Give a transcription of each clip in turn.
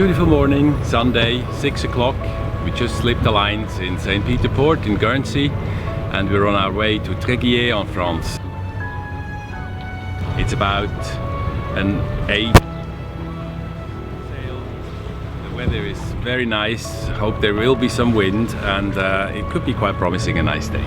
Beautiful morning, Sunday, 6 o'clock. We just slipped the lines in St. Peter Port in Guernsey and we're on our way to Tréguier in France. It's about an 8 sail. The weather is very nice. Hope there will be some wind and it could be quite promising, a nice day.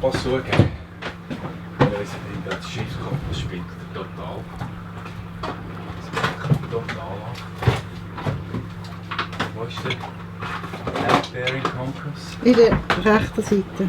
Pas zoeken. Deze ding dat schiefkoppel springt totaal. Totaal af. Wo ist der bearing compass? In der rechten Seite.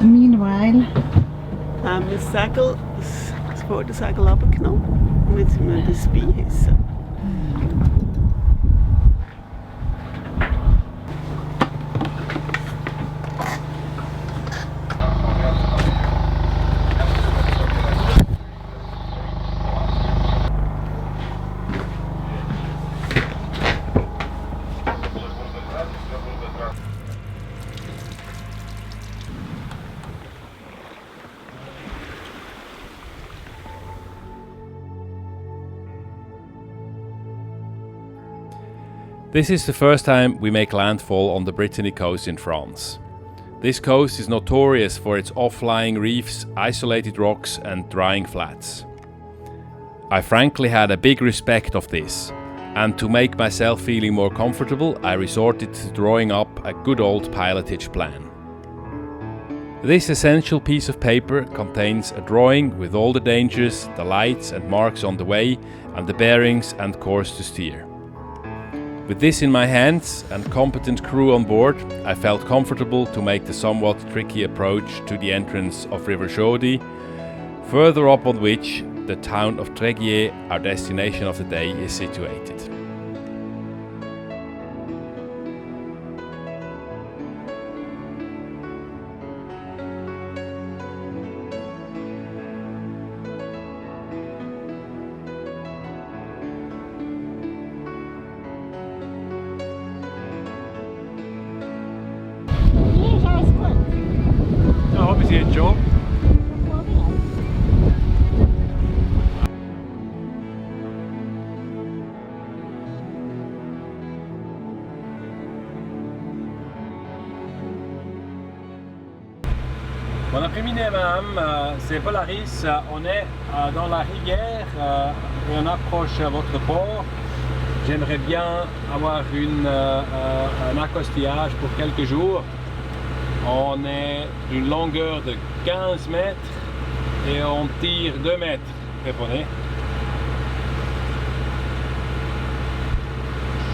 Meanwhile haben wir das Segel, das Vordersegel abgenommen und jetzt müssen wir das beihissen. This is the first time we make landfall on the Brittany coast in France. This coast is notorious for its off-lying reefs, isolated rocks and drying flats. I frankly had a big respect of this, and to make myself feeling more comfortable, I resorted to drawing up a good old pilotage plan. This essential piece of paper contains a drawing with all the dangers, the lights and marks on the way, and the bearings and course to steer. With this in my hands and competent crew on board, I felt comfortable to make the somewhat tricky approach to the entrance of River Jaudy, further up on which the town of Tréguier, our destination of the day, is situated. Bon après-midi madame, c'est Polaris, on est dans la rivière et on approche votre port. J'aimerais bien avoir un accostillage pour quelques jours. On est d'une longueur de 15 mètres et on tire 2 mètres. Répondez.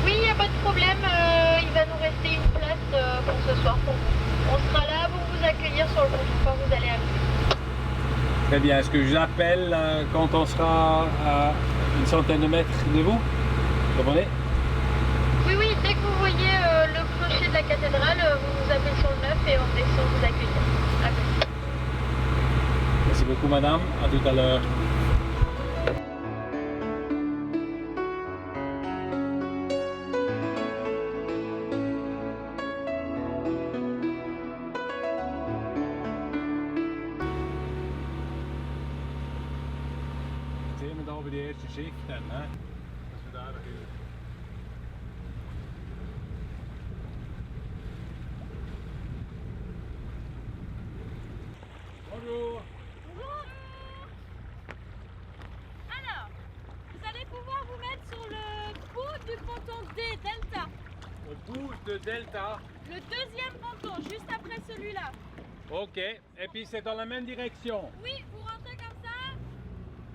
Oui, il n'y a pas de problème, il va nous rester une place pour ce soir pour vous. On sera là pour vous accueillir sur le ponton quand vous allez arriver. Très bien, est-ce que je vous appelle quand on sera à une centaine de mètres de vous? Répondez. Oui, oui, dès que vous voyez le clocher de la cathédrale, vous nous appelez sur le 9 et on descend vous accueillir. À côté. Merci beaucoup madame, à tout à l'heure. Sehen wir da bei der ersten Schicht dann, ne? Dass wir da noch hin. Bonjour. Bonjour. Alors, vous allez pouvoir vous mettre sur le bout du ponton D, Delta. Au bout de Delta. Le deuxième ponton, juste après celui-là. Ok, et puis c'est dans la même direction. Oui, vous rentrez comme ça.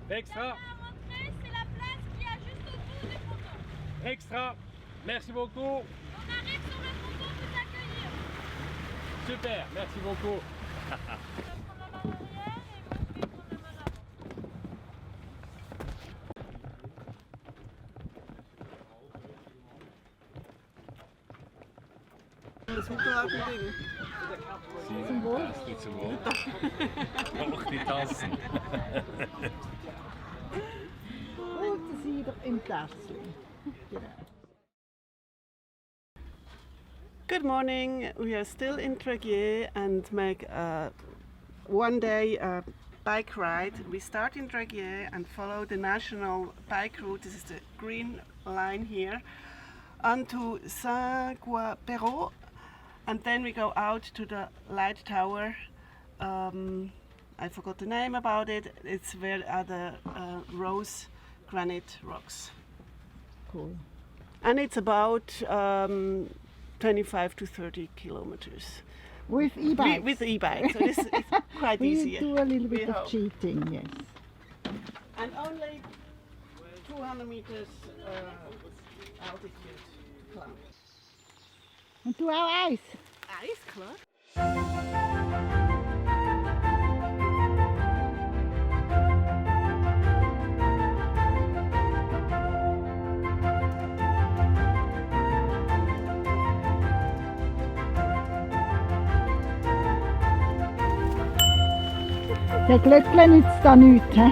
Extra, À rentrer, c'est la place qui a juste au bout du ponton. extra. Merci beaucoup. On arrive sur le ponton vous accueillir. Super, merci beaucoup. Je vais prendre la main arrière et vous pouvez prendre la main avant. Das Mittelagending. Zum Wohl. Zum Wohl. Auch die Tassen. Und sie doch im Tässchen. Genau. Good morning. We are still in Treguier and make a one-day bike ride. We start in Treguier and follow the national bike route. This is the green line here, onto Saint-Guernsey, and then we go out to the light tower. I forgot the name about it. It's where are the rose granite rocks. Cool. And it's about 25 to 30 kilometers. With e-bikes. With e-bikes, so this is quite We easy. do a little bit We of hope. cheating, yes. And only 200 meters altitude climb. Und du auch Eis? Eis, klar. Der Glöckler nützt da nichts, hä?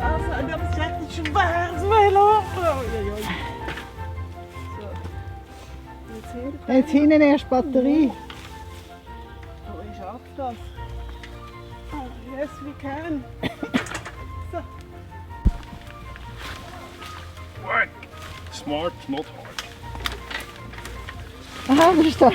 Also, dat is echt een zwaar Velo. Oei. So. Jetzt hinten erst Batterie. Oh, ich schaff das. Oh, yes, we can. So. Work. Smart, not hard. Aha, was ist das?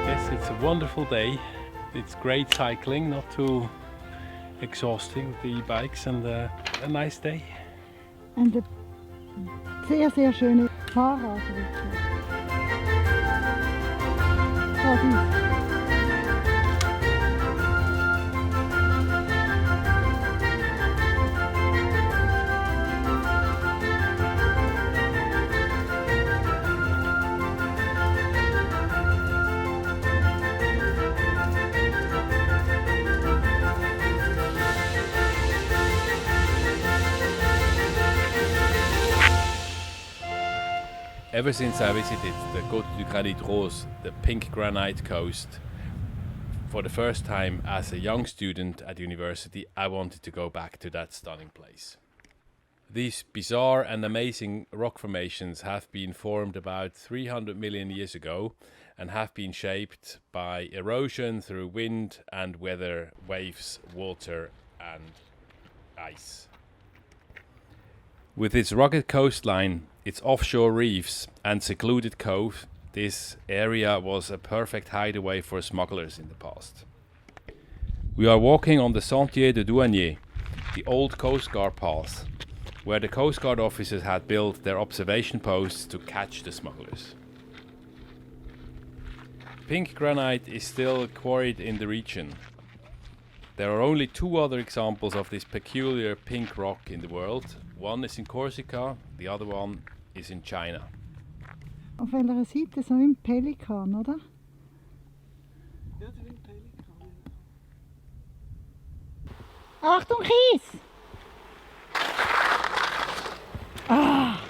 Yes, it's a wonderful day. It's great cycling, not too exhausting with the e-bikes, and a nice day. Und sehr, sehr schöne Fahrradroute. Paradies. Ever since I visited the Côte du Granit Rose, the pink granite coast, for the first time as a young student at university, I wanted to go back to that stunning place. These bizarre and amazing rock formations have been formed about 300 million years ago and have been shaped by erosion through wind and weather, waves, water and ice. With its rugged coastline, its offshore reefs and secluded cove, this area was a perfect hideaway for smugglers in the past. We are walking on the Sentier de Douaniers, the old Coast Guard path, where the Coast Guard officers had built their observation posts to catch the smugglers. Pink granite is still quarried in the region. There are only 2 other examples of this peculiar pink rock in the world. One is in Corsica, the other one is in China. Auf welcher Seite? So wie ein Pelikan, oder? Ja, das ist ein Pelikan. Achtung, Kies! Ah!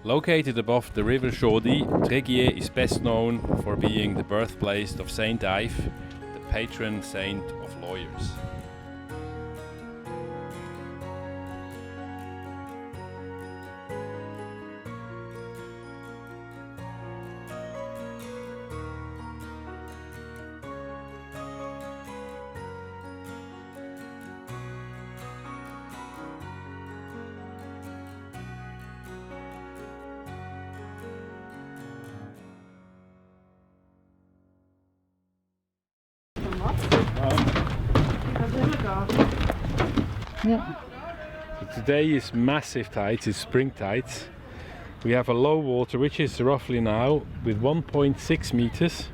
Located above the river Jaudy, Treguier is best known for being the birthplace of Saint Yves, the patron saint of lawyers. Ja. So today is massive tides, it's spring tides. We have a low water which is roughly now with 1.6 meters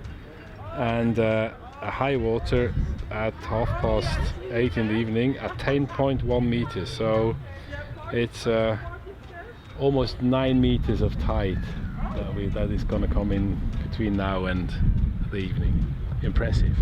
and a high water at 8:30 in the evening at 10.1 meters. So it's almost 9 meters of tide that is going to come in between now and the evening. Impressive.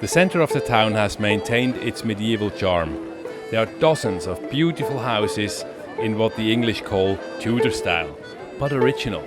The centre of the town has maintained its medieval charm. There are dozens of beautiful houses in what the English call Tudor style, but original.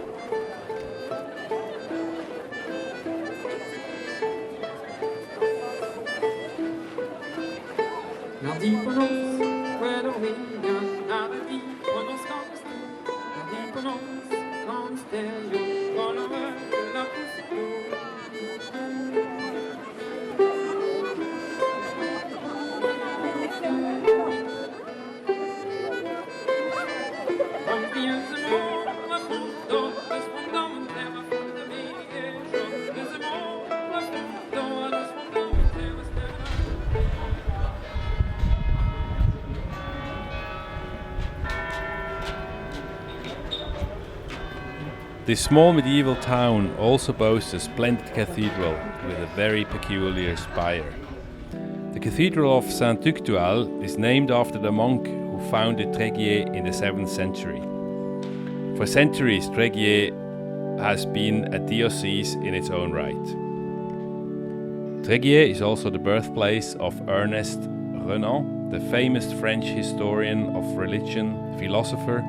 This small medieval town also boasts a splendid cathedral with a very peculiar spire. The Cathedral of Saint Tugdual is named after the monk who founded Tréguier in the 7th century. For centuries, Tréguier has been a diocese in its own right. Treguier is also the birthplace of Ernest Renan, the famous French historian of religion, philosopher,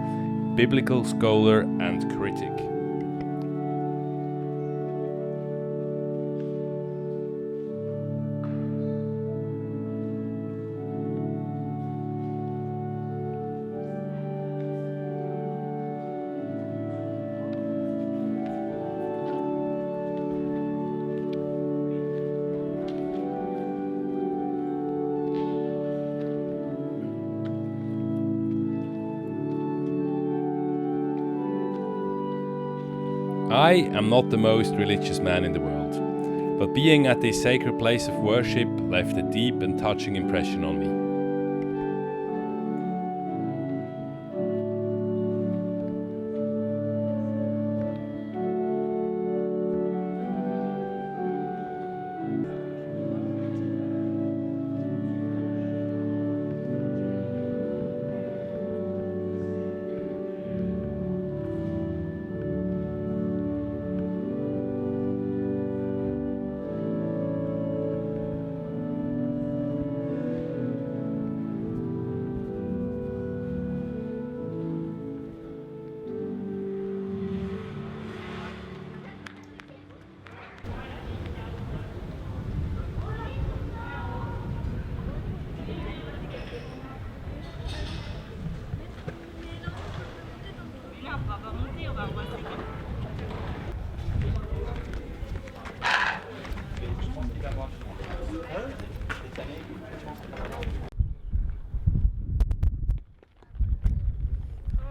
biblical scholar and critic. I am not the most religious man in the world, but being at this sacred place of worship left a deep and touching impression on me.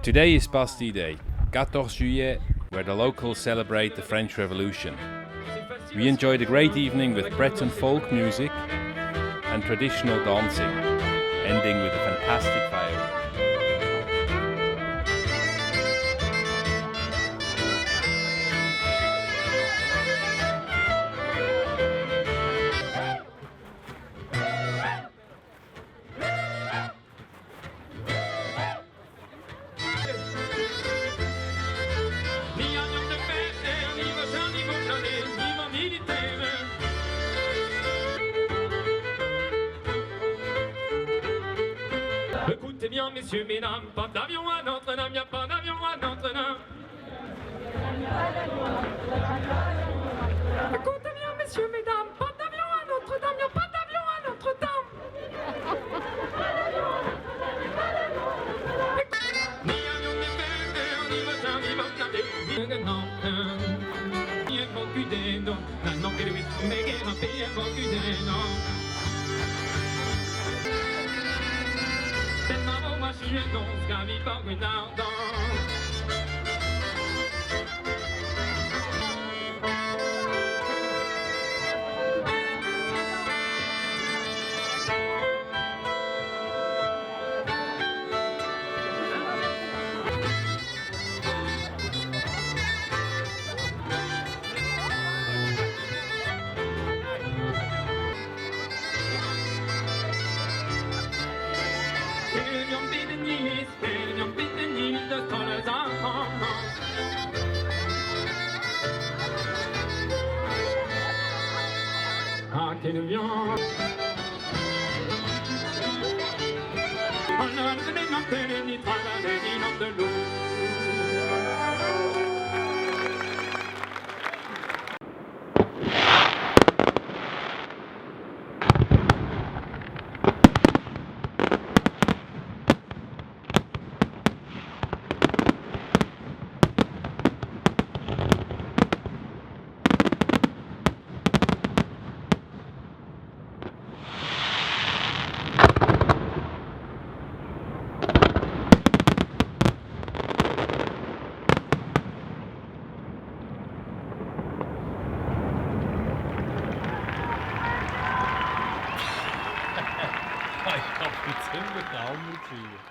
Today is Bastille Day, 14 Juillet, where the locals celebrate the French Revolution. We enjoyed a great evening with Breton folk music and traditional dancing, ending with a fantastic fire. Écoutez bien, messieurs, mesdames, pas d'avion à Notre-Dame, y'a pas d'avion à Notre-Dame. Écoutez bien, messieurs, mesdames, pas d'avion à Notre-Dame, y'a pas d'avion à Notre-Dame. Ni avion, ni fer, ni machin, ni barcade, ni non. Ni un bon cudé, non. Non, que le vite, mais qu'il m'a payé un bon cudé, non. C'est ma voix, moi, je suis non, scavi par une ardente. Ah, quelle viande! On a des montagnes, ni travailler, ni non de l'eau. Ich hab die Zunge mit der Hand gekriegt.